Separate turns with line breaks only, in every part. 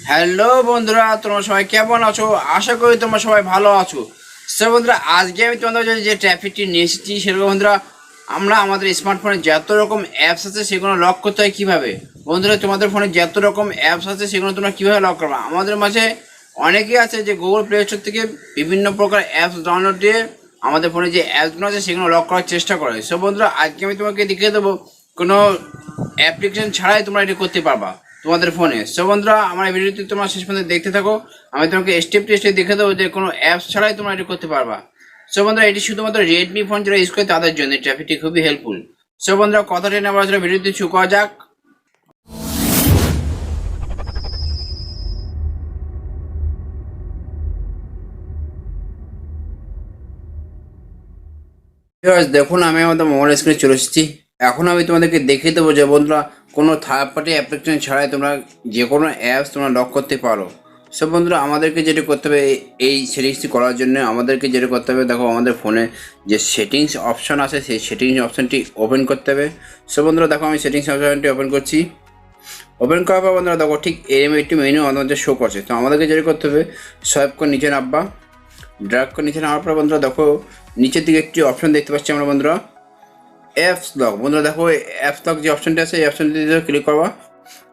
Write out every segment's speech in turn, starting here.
Hello বন্ধুরা, তোমরা সবাই কেমন আছো? আশা করি তোমরা সবাই ভালো আছো। সো বন্ধুরা, আজকে আমি তোমাদের যে ট্রাফিকটি নিয়ে এসেছি সেরকম বন্ধুরা, আমরা আমাদের স্মার্টফোনে যত রকম অ্যাপস আছে সেগুলো লক করতে হয় কীভাবে। বন্ধুরা, তোমাদের ফোনে যত রকম অ্যাপস আছে সেগুলো তোমরা কীভাবে লক করবে। আমাদের মাঝে অনেকেই আছে যে গুগল প্লে স্টোর থেকে বিভিন্ন প্রকার অ্যাপস ডাউনলোড দিয়ে আমাদের ফোনে যে অ্যাপসগুলো আছে সেগুলো লক করার চেষ্টা করে। সো বন্ধুরা, আজকে আমি তোমাকে দেখিয়ে দেবো কোনো অ্যাপ্লিকেশন ছাড়াই তোমরা এটি করতে পারবা তোমাদের ফোনে। সো বন্ধুরা, আমার ভিডিওটি তোমরা শেষ পর্যন্ত দেখতে থাকো। আমি তোমাকে স্টেপ টেস্টে দেখে দেবো যে কোনো অ্যাপস ছাড়াই তোমরা এটি করতে পারবা। সো বন্ধুরা, এটি শুধুমাত্র রেডমি ফোন যারা ইউজ করে তাদের জন্য ট্রাফিকটি খুবই হেল্পফুল। সো বন্ধুরা, কথাটি না বলার জন্য ভিডিওটি শুরু করা যাক। দেখুন, আমি আমাদের মোবাইল স্ক্রিনে চলে এসেছি। এখন আমি তোমাদেরকে দেখিয়ে দেবো যে বন্ধুরা, কোনো থার্ড পার্টি অ্যাপ্লিকেশন ছাড়াই তোমরা যে কোনো অ্যাপস তোমরা লক করতে পারো। সব বন্ধুরা, আমাদেরকে যেটা করতে হবে এই সেটিংসটি করার জন্য আমাদেরকে যেটা করতে হবে, দেখো আমাদের ফোনে যে সেটিংস অপশান আছে সেই সেটিংস অপশানটি ওপেন করতে হবে। সব বন্ধুরা, দেখো আমি সেটিংস অপশানটি ওপেন করছি। ওপেন করার পর বন্ধুরা দেখো ঠিক এরম একটি মেনু আমাদের শো করছে। তো আমাদেরকে যেটা করতে হবে, সোয়াইপ করে নিচে নামবা। ড্র্যাগ করে নিচে নামার পর বন্ধুরা দেখো নিচের দিকে একটি অপশান দেখতে পাচ্ছি আমরা বন্ধুরা, অ্যাপস লক। বন্ধুরা দেখো অ্যাপস লক যে অপশানটি আছে এই অপশানটিতে ক্লিক করবা।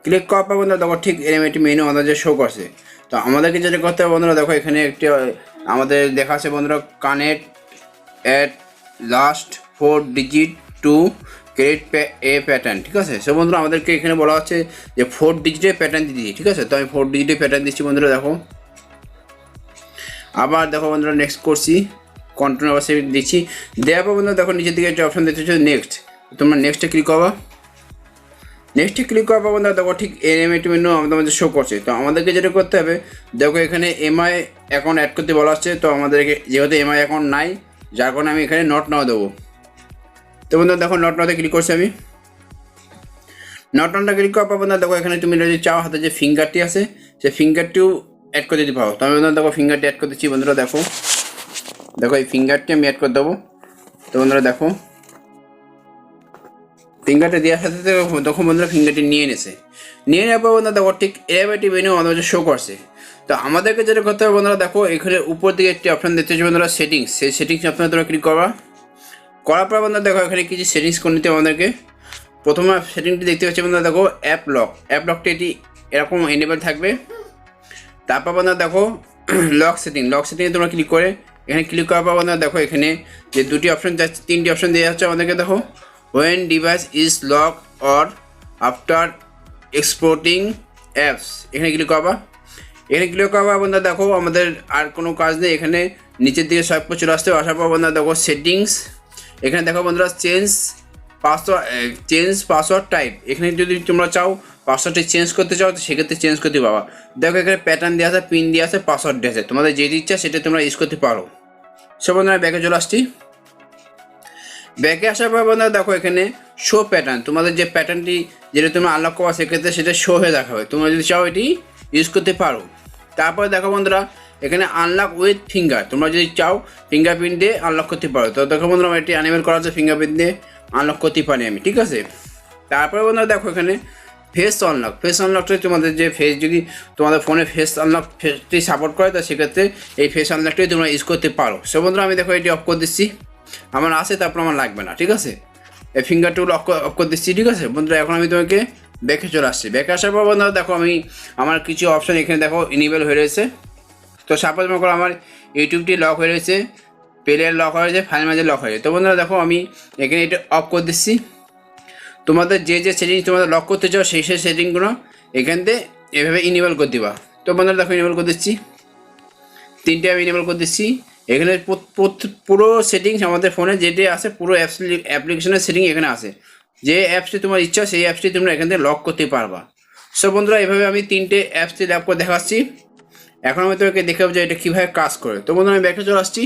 ক্লিক করার পর বন্ধুরা দেখো ঠিক এরকম একটি মেনু আমাদের শো করছে। তো আমাদেরকে যেটা করতে হবে বন্ধুরা, দেখো এখানে একটি আমাদের দেখা আছে বন্ধুরা, connect at last 4 digit to create a pattern. ঠিক আছে। সো বন্ধুরা, আমাদেরকে এখানে বলা হচ্ছে যে 4 ডিজিটের প্যাটার্ন দিচ্ছি। ঠিক আছে। তো আমি 4 ডিজিটের প্যাটার্ন দিচ্ছি বন্ধুরা। দেখো আবার দেখো বন্ধুরা, নেক্সট করছি, কন্টিনিউ আবার সেভ দিচ্ছি। দেওয়ার পর বন্ধুরা দেখো নিচের দিকে একটা অপশান দেখতে হচ্ছে নেক্সট। তোমরা নেক্সটে ক্লিক করবা। নেক্সটে ক্লিক করার পর বন্ধুরা দেখো ঠিক এমআই মেনু আমাদের মধ্যে শো করছে। তো আমাদেরকে যেটা করতে হবে, দেখো এখানে এমআই অ্যাকাউন্ট অ্যাড করতে বলা হচ্ছে। তো আমাদেরকে যেহেতু এমআই অ্যাকাউন্ট নাই, যার কারণে আমি এখানে নট নাও দেবো। তো বন্ধুরা দেখো নট নাওতে ক্লিক করছি আমি। নট নাওটা ক্লিক করার পর বন্ধুরা দেখো এখানে তুমি যদি চাও হাতে যে ফিঙ্গারটি আছে সেই ফিঙ্গারটিও অ্যাড করে দিতে পারো। তো আমি বন্ধুরা দেখো ফিঙ্গারটি অ্যাড করে দিচ্ছি। বন্ধুরা দেখো দেখো এই ফিঙ্গারটি আমি অ্যাড করে দেবো। তো বন্ধুরা দেখো ফিঙ্গারটা দেওয়ার সাথে তখন বন্ধুরা ফিঙ্গারটি নিয়ে নেওয়ার পর বন্ধুরা দেখো ঠিক এভাবে মেনু আমাদের শো করছে। তো আমাদেরকে যেটা করতে হবে বন্ধুরা, দেখো এখানে উপর দিকে একটি অপশান দেখতে হচ্ছে বন্ধুরা সেটিংস। সেই সেটিংস অপশানে তোমরা ক্লিক করবা। করার পর বন্ধুরা দেখো এখানে কিছু সেটিংস করে নিতে আমাদেরকে। প্রথমে সেটিংটি দেখতে পাচ্ছি বন্ধুরা, দেখো অ্যাপ লক। অ্যাপ লকটি এটি এরকম এনেবল থাকবে। তারপর বন্ধুরা দেখো লক সেটিংয়ে তোমরা ক্লিক করে এখানে ক্লিক করার পর বন্ধুরা দেখো এখানে যে দুটি অপশান যাচ্ছে, তিনটি অপশান দেওয়া হচ্ছে আমাদেরকে। দেখো when device is locked or after exporting apps, এখানে ক্লিক করবা। এখানে ক্লিক করবা বন্ধুরা দেখো আমাদের আর কোনো কাজ নেই। এখানে নিচের দিকে সোয়াইপ করে চলে আসতে আসার পর বন্ধুরা দেখো সেটিংস, এখানে দেখো বন্ধুরা চেঞ্জ পাসওয়ার্ড টাইপ। এখানে যদি তোমরা চাও পাসওয়ার্ডটি চেঞ্জ করতে চাও তো সেক্ষেত্রে চেঞ্জ করতে পারবা। দেখো এখানে প্যাটার্ন দেওয়া আছে, পিন দেওয়া আছে, পাসওয়ার্ড দেওয়া আছে। তোমাদের যেটি ইচ্ছা সেটা তোমরা ইউজ করতে পারো। সব বন্ধুরা ব্যাকে চলে আসছি। ব্যাকে আসার পর বন্ধুরা দেখো এখানে শো প্যাটার্ন, তোমাদের যে প্যাটার্নটি যেটা তুমি আনলক করবা সেক্ষেত্রে সেটা শো হয়ে দেখাবে। তোমরা যদি চাও এটি ইউজ করতে পারো। তারপরে দেখো বন্ধুরা এখানে আনলক উইথ ফিঙ্গার, তোমরা যদি চাও ফিঙ্গারপ্রিন্ট দিয়ে আনলক করতে পারো। তো দেখো বন্ধুরা আমার এটি অ্যানিমেল করা আছে, ফিঙ্গারপ্রিন্ট দিয়ে আনলক করতে পারি আমি। ঠিক আছে। তারপরে বন্ধুরা দেখো এখানে ফেস আনলকটা তোমাদের যে ফেস যদি তোমাদের ফোনে ফেস আনলক ফেসটি সাপোর্ট করে তো সেক্ষেত্রে এই ফেস আনলকটাই তোমরা ইউজ করতে পারো। সো বন্ধুরা আমি দেখো এটি অফ করে দিচ্ছি, আমার আছে, তারপর আমার লাগবে না। ঠিক আছে। এই ফিঙ্গারটুল অফ করে দিচ্ছি। ঠিক আছে বন্ধুরা, এখন আমি তোমাকে ব্যাকে চলে আসছি। ব্যাকে আসার পর বন্ধুরা দেখো আমি আমার কিছু অপশান এখানে দেখো ইনেবল হয়ে রয়েছে। তো সাপোজ মনে করো আমার ইউটিউবটি লক হয়ে রয়েছে, প্লেয়ার লক হয়ে রয়েছে, ফাইল ম্যানেজার লক হয়ে রয়েছে। তো বন্ধুরা দেখো আমি এখানে এটা অফ করে দিচ্ছি। তোমাদের যে সেটিংস তোমাদের লক করতে চাও সেই সেটিংগুলো এখান থেকে এভাবে ইনেবল করে দিবা। তো বন্ধুরা দেখো ইনেবল করে দিচ্ছি, তিনটে আমি ইনেবল করে দিচ্ছি। এখানে পুরো সেটিংস আমাদের ফোনে যেটি আছে পুরো অ্যাপ্লিকেশনের সেটিং এখানে আছে। যে অ্যাপসটি তোমার ইচ্ছা সেই অ্যাপসটি তোমরা এখান থেকে লক করতে পারবা। সো বন্ধুরা এভাবে আমি তিনটে অ্যাপসটি লক করে দেখাচ্ছি। এখন আমি তোমাকে দেখাবো যে এটা কীভাবে কাজ করে। তো বন্ধুরা আমি ব্যাকে চলে আসছি।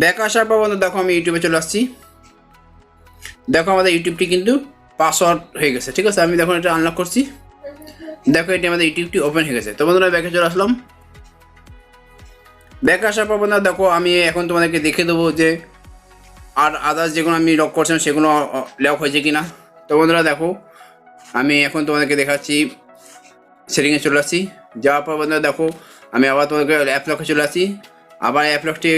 ব্যাকে আসার পর বন্ধুরা দেখো আমি ইউটিউবে চলে আসছি। দেখো আমাদের ইউটিউবটি কিন্তু পাসওয়ার্ড হয়ে গেছে। ঠিক আছে। আমি দেখো এটা আনলক করছি। দেখো এটি আমাদের ইউটিউবটি ওপেন হয়ে গেছে। তো বন্ধুরা ব্যাকে চলে আসলাম। ব্যাকে আসার পর বন্ধুরা দেখো আমি এখন তোমাদেরকে দেখে দেবো যে আর আদার্স যেগুলো আমি লক করছিলাম সেগুলো লক হয়েছে কি না। তো বন্ধুরা দেখো আমি এখন তোমাদেরকে দেখাচ্ছি সেটিংয়ে চলে আসি। যাওয়ার পর বন্ধুরা দেখো আমি আবার তোমাকে অ্যাপলকে চলে আসি, আবার অ্যাপলকটি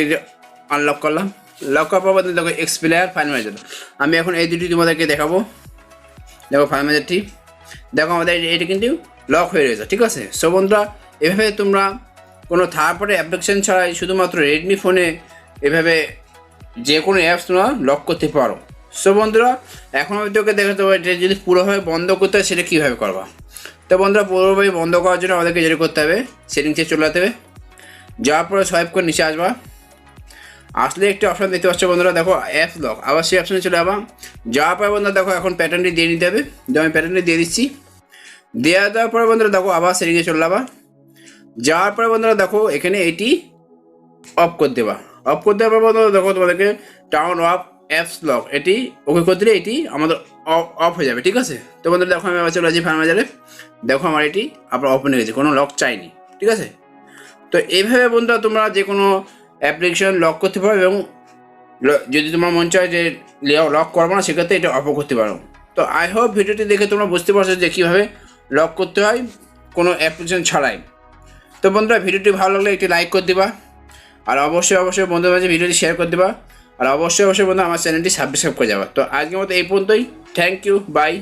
আনলক করলাম। লক করার পর বন্ধুরা দেখো এক্সপ্লেয়ার ফাইল ম্যানেজার, আমি এখন এই দুটি তোমাদেরকে দেখাবো। দেখো ফাইল ম্যানেজারটি, দেখো আমাদের এটি কিন্তু লক হয়ে রয়েছে, ঠিক আছে। সো বন্ধুরা এভাবে তোমরা কোনো থার্ড পার্টি অ্যাপ্লিকেশন ছাড়াই শুধুমাত্র রেডমি ফোনে এভাবে যে কোনো অ্যাপস তোমরা লক করতে পারো। সো বন্ধুরা এখন আমি তোকে দেখাতে পারি এটা যদি পুরোভাবে বন্ধ করতে হয় সেটা কীভাবে করবা। তো বন্ধুরা পুরোভাবে বন্ধ করার জন্য আমাদেরকে যেটা করতে হবে, সেটিংসে চলে যেতে হবে। যাওয়ার পরে সোয়াইপ করে নিচে আসবা, আসলে একটি অপশান দেখতে পাচ্ছ বন্ধুরা, দেখো অ্যাপস লক, আবার সেই অপশানে চলে যাবা। যাওয়ার পরে বন্ধুরা দেখো এখন প্যাটার্নটি দিয়ে নিতে হবে, আমি প্যাটার্নটি দিয়ে দিচ্ছি। দেওয়ার পরে বন্ধুরা দেখো আবার সেটিংসে চলে যাবা। যাওয়ার পরে বন্ধুরা দেখো এখানে এটি অফ করে দেবা। অফ করে দেওয়ার পর বন্ধুরা দেখো তোমাদেরকে টার্ন অফ অ্যাপস লক, এটি ওকে করে দিলে এটি আমাদের অফ হয়ে যাবে, ঠিক আছে। তো বন্ধুরা দেখো আমি আবার চলে আসছি ফাইল ম্যানেজারে, দেখো আমার এটি আপনার ওপেন হয়ে গেছে, কোনো লক চাইনি, ঠিক আছে। তো এইভাবে বন্ধুরা তোমরা যে কোনো অ্যাপ্লিকেশন লক করতে পারো, এবং যদি তোমার মন চায় যে লক করবো না সেক্ষেত্রে এটা অফ করতে পারো। তো আই হোপ ভিডিওটি দেখে তোমরা বুঝতে পারছো যে কীভাবে লক করতে হয় কোনো অ্যাপ্লিকেশন ছাড়াই। তো বন্ধুরা ভিডিওটি ভালো লাগলে একটি লাইক করে দিবা, আর অবশ্যই বন্ধুদের মাঝে ভিডিওটি শেয়ার করে দিবা, আর অবশ্যই বন্ধু আমার চ্যানেলটি সাবস্ক্রাইব করে যাবা। তো আজকের মতো এই পর্যন্তই, থ্যাংক ইউ, বাই।